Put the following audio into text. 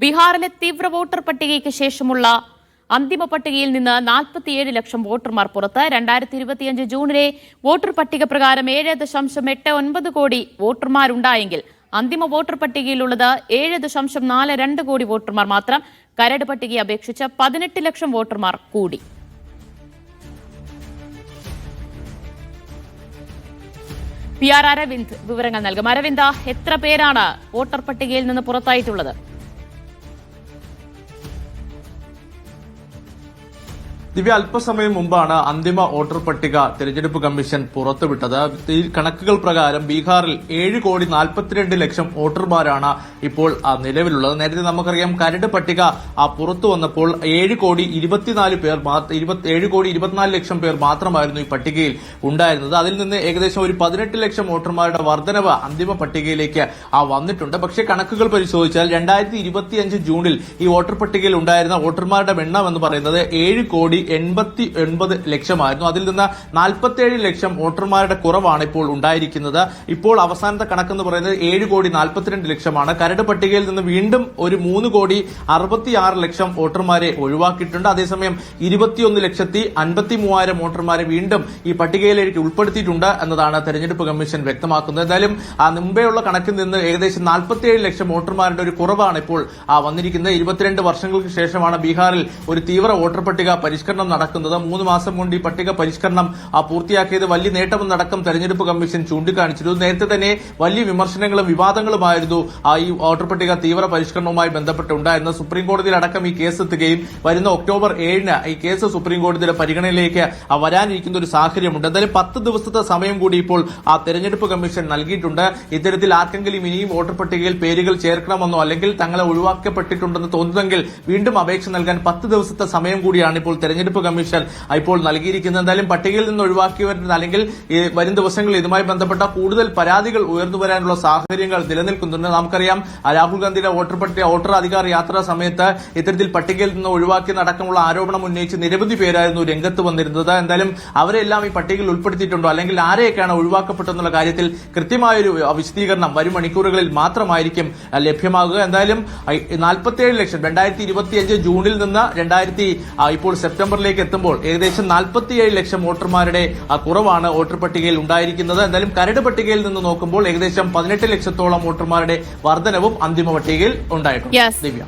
ബീഹാറിലെ തീവ്ര വോട്ടർ പട്ടികയ്ക്ക് ശേഷമുള്ള അന്തിമ പട്ടികയിൽ നിന്ന് 47 ലക്ഷം വോട്ടർമാർ പുറത്ത്. 2025 ജൂണിലെ വോട്ടർ പട്ടിക പ്രകാരം 7.89 കോടി വോട്ടർമാരുണ്ടായെങ്കിൽ അന്തിമ വോട്ടർ പട്ടികയിലുള്ളത് 7.42 കോടി വോട്ടർമാർ മാത്രം. കരട് പട്ടികയെ അപേക്ഷിച്ച് 18 ലക്ഷം വോട്ടർമാർ കൂടി. PR അരവിന്ദ് വിവരങ്ങൾ നൽകും. അരവിന്ദ, എത്ര പേരാണ് വോട്ടർ പട്ടികയിൽ നിന്ന് പുറത്തായിട്ടുള്ളത്? ദിവ്യ, അല്പസമയം മുമ്പാണ് അന്തിമ വോട്ടർ പട്ടിക തെരഞ്ഞെടുപ്പ് കമ്മീഷൻ പുറത്തുവിട്ടത്. ഈ കണക്കുകൾ പ്രകാരം ബീഹാറിൽ 7,42,00,000 വോട്ടർമാരാണ് ഇപ്പോൾ നിലവിലുള്ളത്. നേരത്തെ നമുക്കറിയാം, കരട് പട്ടിക പുറത്തു വന്നപ്പോൾ 7,24,00,000 പേർ മാത്രമായിരുന്നു ഈ പട്ടികയിൽ ഉണ്ടായിരുന്നത്. അതിൽ നിന്ന് ഏകദേശം ഒരു 18 ലക്ഷം വോട്ടർമാരുടെ വർധനവ് അന്തിമ പട്ടികയിലേക്ക് വന്നിട്ടുണ്ട്. പക്ഷേ കണക്കുകൾ പരിശോധിച്ചാൽ 2025 ജൂണിൽ ഈ വോട്ടർ പട്ടികയിൽ ഉണ്ടായിരുന്ന വോട്ടർമാരുടെ എണ്ണം എന്ന് പറയുന്നത് 7,89,00,000 അതിൽ നിന്ന് 47 ലക്ഷം വോട്ടർമാരുടെ കുറവാണ് ഇപ്പോൾ ഉണ്ടായിരിക്കുന്നത്. ഇപ്പോൾ അവസാനത്തെ കണക്കെന്ന് പറയുന്നത് 7,42,00,000 കരട് പട്ടികയിൽ നിന്ന് വീണ്ടും ഒരു 3,66,00,000 വോട്ടർമാരെ ഒഴിവാക്കിയിട്ടുണ്ട്. അതേസമയം 21,53,000 വോട്ടർമാരെ വീണ്ടും ഈ പട്ടികയിലേക്ക് ഉൾപ്പെടുത്തിയിട്ടുണ്ട് എന്നതാണ് തെരഞ്ഞെടുപ്പ് കമ്മീഷൻ വ്യക്തമാക്കുന്നത്. എന്തായാലും മുമ്പെയുള്ള കണക്കിൽ നിന്ന് ഏകദേശം 47 ലക്ഷം വോട്ടർമാരുടെ ഒരു കുറവാണ് ഇപ്പോൾ വന്നിരിക്കുന്നത്. 22 വർഷങ്ങൾക്ക് ശേഷമാണ് ബീഹാറിൽ ഒരു തീവ്ര വോട്ടർ പട്ടിക പരിഷ്കരണം നടക്കുന്നത്. 3 മാസം കൊണ്ട് ഈ പട്ടിക പരിഷ്കരണം പൂർത്തിയാക്കിയത് വലിയ നേട്ടമെന്നടക്കം തെരഞ്ഞെടുപ്പ് കമ്മീഷൻ ചൂണ്ടിക്കാണിച്ചിരുന്നു. നേരത്തെ തന്നെ വലിയ വിമർശനങ്ങളും വിവാദങ്ങളുമായിരുന്നു ഈ വോട്ടർ പട്ടിക തീവ്ര പരിഷ്കരണവുമായി ബന്ധപ്പെട്ടുണ്ടായിരുന്നത്. സുപ്രീം കോടതിയിൽ അടക്കം ഈ കേസ് എത്തുകയും വരുന്ന ഒക്ടോബർ 7-ന് ഈ കേസ് സുപ്രീം കോടതിയുടെ പരിഗണനയിലേക്ക് വരാനിരിക്കുന്ന ഒരു സാഹചര്യമുണ്ട്. എന്തായാലും 10 ദിവസത്തെ സമയം കൂടി ഇപ്പോൾ തെരഞ്ഞെടുപ്പ് കമ്മീഷൻ നൽകിയിട്ടുണ്ട്. ഇത്തരത്തിൽ ആർക്കെങ്കിലും ഇനിയും വോട്ടർ പട്ടികയിൽ പേരുകൾ ചേർക്കണമെന്നോ അല്ലെങ്കിൽ തങ്ങളെ ഒഴിവാക്കപ്പെട്ടിട്ടുണ്ടെന്ന് തോന്നുന്നെങ്കിൽ വീണ്ടും അപേക്ഷ നൽകാൻ 10 ദിവസത്തെ സമയം കൂടിയാണ് ഇപ്പോൾ തെരഞ്ഞെടുപ്പ് കമ്മീഷൻ ഇപ്പോൾ നൽകിയിരിക്കുന്നത്. എന്തായാലും പട്ടികയിൽ നിന്ന് ഒഴിവാക്കിയവരുടെ അല്ലെങ്കിൽ വരും ദിവസങ്ങളിൽ ഇതുമായി ബന്ധപ്പെട്ട കൂടുതൽ പരാതികൾ ഉയർന്നു വരാനുള്ള സാഹചര്യങ്ങൾ നിലനിൽക്കുന്നുണ്ട്. നമുക്കറിയാം, രാഹുൽ ഗാന്ധിയുടെ വോട്ടർ അധികാർ യാത്രാ സമയത്ത് ഇത്തരത്തിൽ പട്ടികയിൽ നിന്ന് ഒഴിവാക്കിയതടക്കമുള്ള ആരോപണം ഉന്നയിച്ച് നിരവധി പേരായിരുന്നു രംഗത്ത് വന്നിരുന്നത്. എന്തായാലും അവരെല്ലാം ഈ പട്ടികയിൽ ഉൾപ്പെടുത്തിയിട്ടുണ്ടോ അല്ലെങ്കിൽ ആരെയൊക്കെയാണ് ഒഴിവാക്കപ്പെട്ടെന്നുള്ള കാര്യത്തിൽ കൃത്യമായൊരു വിശദീകരണം വരും മണിക്കൂറുകളിൽ മാത്രമായിരിക്കും ലഭ്യമാകുക. എന്തായാലും 47 ലക്ഷം 2025 ജൂണിൽ നിന്ന് ഇപ്പോൾ സെപ്റ്റംബറിലേക്ക് എത്തുമ്പോൾ ഏകദേശം 47 ലക്ഷം വോട്ടർമാരുടെ കുറവാണ് വോട്ടർ പട്ടികയിൽ ഉണ്ടായിരിക്കുന്നത്. എന്തായാലും കരട് പട്ടികയിൽ നിന്ന് നോക്കുമ്പോൾ ഏകദേശം 18 ലക്ഷത്തോളം വോട്ടർമാരുടെ വർധനവും അന്തിമ പട്ടികയിൽ ഉണ്ടായിട്ടുണ്ട്. ദിവ്യ.